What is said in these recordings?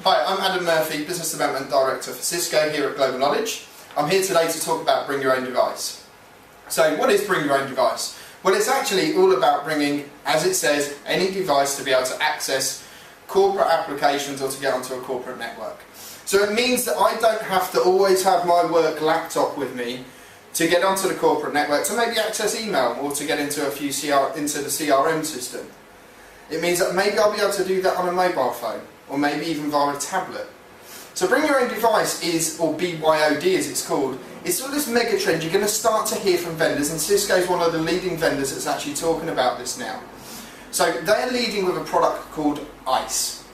Hi, I'm Adam Murphy, Business Development Director for Cisco here at Global Knowledge. I'm here today to talk about Bring Your Own Device. So what is Bring Your Own Device? Well, it's actually all about bringing, as it says, any device to be able to access corporate applications or to get onto a corporate network. So it means that I don't have to always have my work laptop with me to get onto the corporate network to maybe access email or to get into into the CRM system. It means that maybe I'll be able to do that on a mobile phone or maybe even via a tablet. So Bring Your Own Device is, or BYOD as it's called, it's sort of this mega trend. You're going to start to hear from vendors, and Cisco is one of the leading vendors that's actually talking about this now. So they're leading with a product called ICE.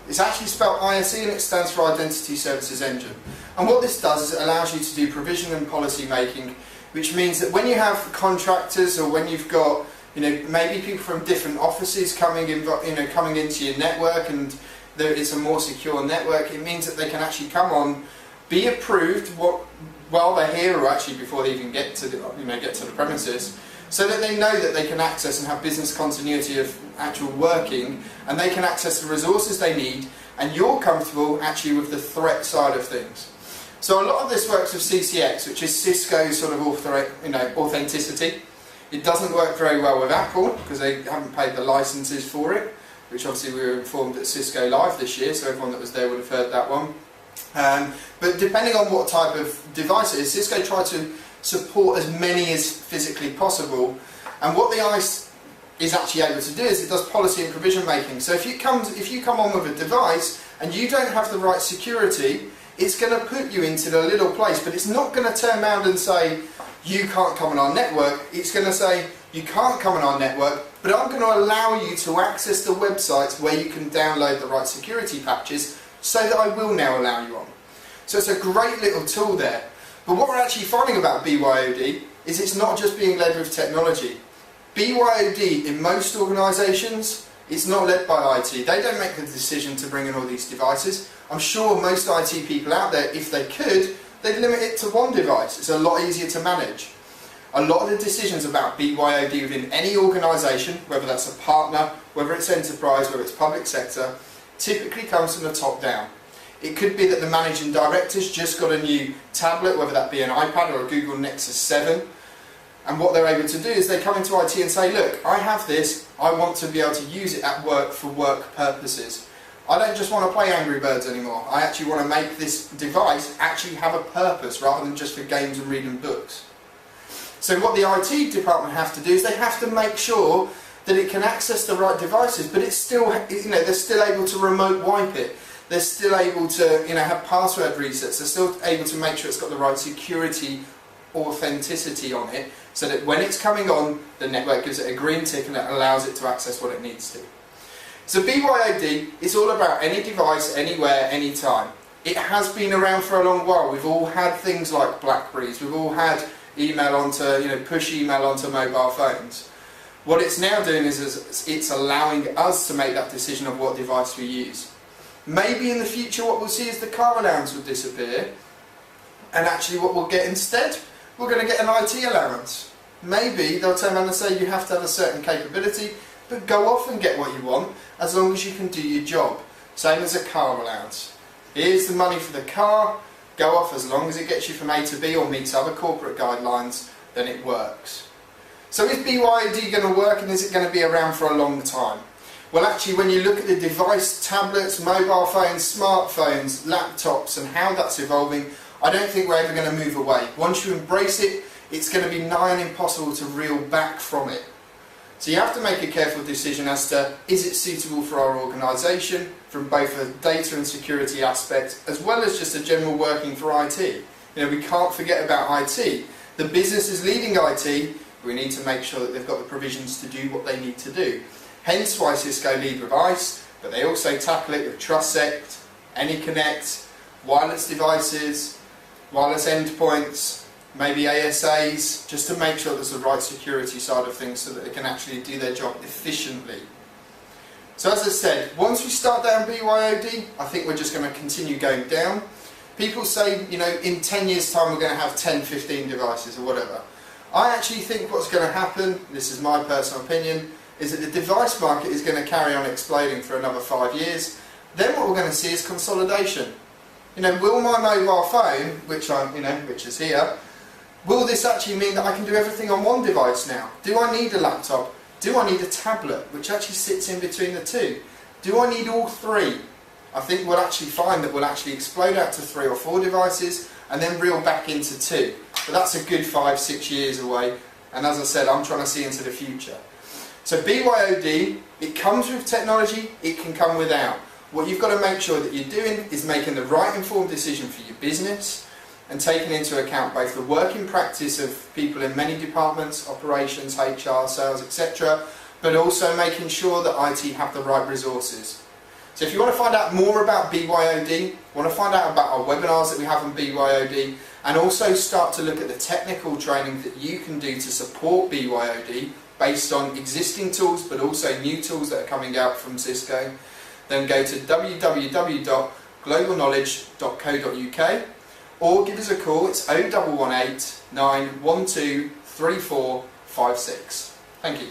It's actually spelled ISE and it stands for Identity Services Engine. And what this does is it allows you to do provision and policy making, which means that when you have contractors or when you've got maybe people from different offices coming into your network and it's a more secure network, it means that they can actually come on, be approved while they're here or actually before they even get to the premises, so that they know that they can access and have business continuity of actual working, and they can access the resources they need, and you're comfortable actually with the threat side of things. So a lot of this works with CCX, which is Cisco's sort of authenticity. It doesn't work very well with Apple because they haven't paid the licenses for it, which obviously we were informed at Cisco Live this year, so everyone that was there would have heard that one. But depending on what type of device it is, Cisco tried to support as many as physically possible, and what the ICE is actually able to do is it does policy and provision making. So if you come on with a device and you don't have the right security, it's going to put you into the little place, but it's not going to turn around and say you can't come on our network. It's going to say you can't come on our network, but I'm going to allow you to access the websites where you can download the right security patches, so that I will now allow you on. So it's a great little tool there. But what we're actually finding about BYOD is it's not just being led with technology. BYOD in most organisations, it's not led by IT. They don't make the decision to bring in all these devices. I'm sure most IT people out there, if they could, they'd limit it to one device. It's a lot easier to manage. A lot of the decisions about BYOD within any organisation, whether that's a partner, whether it's enterprise, whether it's public sector, typically comes from the top down. It could be that the managing director's just got a new tablet, whether that be an iPad or a Google Nexus 7, and what they're able to do is they come into IT and say, look, I have this, I want to be able to use it at work for work purposes. I don't just want to play Angry Birds anymore, I actually want to make this device actually have a purpose rather than just for games and reading books. So what the IT department have to do is they have to make sure that it can access the right devices, but it's still, they're still able to remote wipe it. They're still able to, have password resets. They're still able to make sure it's got the right security authenticity on it, so that when it's coming on, the network gives it a green tick and it allows it to access what it needs to. So BYOD is all about any device, anywhere, anytime. It has been around for a long while. We've all had things like Blackberries. We've all had email onto, push email onto mobile phones. What it's now doing is it's allowing us to make that decision of what device we use. Maybe in the future what we'll see is the car allowance will disappear, and actually what we'll get instead, we're going to get an IT allowance. Maybe they'll turn around and say you have to have a certain capability, but go off and get what you want as long as you can do your job. Same as a car allowance. Here's the money for the car, go off as long as it gets you from A to B or meets other corporate guidelines, then it works. So is BYOD going to work, and is it going to be around for a long time? Well, actually, when you look at the device, tablets, mobile phones, smartphones, laptops, and how that's evolving, I don't think we're ever going to move away. Once you embrace it, it's going to be nigh on impossible to reel back from it. So you have to make a careful decision as to, is it suitable for our organisation, from both a data and security aspect, as well as just a general working for IT. We can't forget about IT. The business is leading IT, we need to make sure that they've got the provisions to do what they need to do. Hence why Cisco lead with ICE, but they also tackle it with TrustSect, AnyConnect, wireless devices, wireless endpoints, maybe ASAs, just to make sure there's the right security side of things so that they can actually do their job efficiently. So as I said, once we start down BYOD, I think we're just going to continue going down. People say, in 10 years' time we're going to have 10, 15 devices or whatever. I actually think what's going to happen, this is my personal opinion, is that the device market is going to carry on exploding for another 5 years, then what we're going to see is consolidation. You know, will my mobile phone, which is here, will this actually mean that I can do everything on one device now? Do I need a laptop? Do I need a tablet, which actually sits in between the two? Do I need all three? I think we'll actually find that we'll actually explode out to 3 or 4 devices and then reel back into 2. But that's a good 5-6 years away, and as I said, I'm trying to see into the future. So BYOD, it comes with technology, it can come without. What you've got to make sure that you're doing is making the right informed decision for your business and taking into account both the working practice of people in many departments, operations, HR, sales, etc., but also making sure that IT have the right resources. So if you want to find out more about BYOD, want to find out about our webinars that we have on BYOD, and also start to look at the technical training that you can do to support BYOD based on existing tools but also new tools that are coming out from Cisco, then go to www.globalknowledge.co.uk or give us a call. It's 0118 912 3456. Thank you.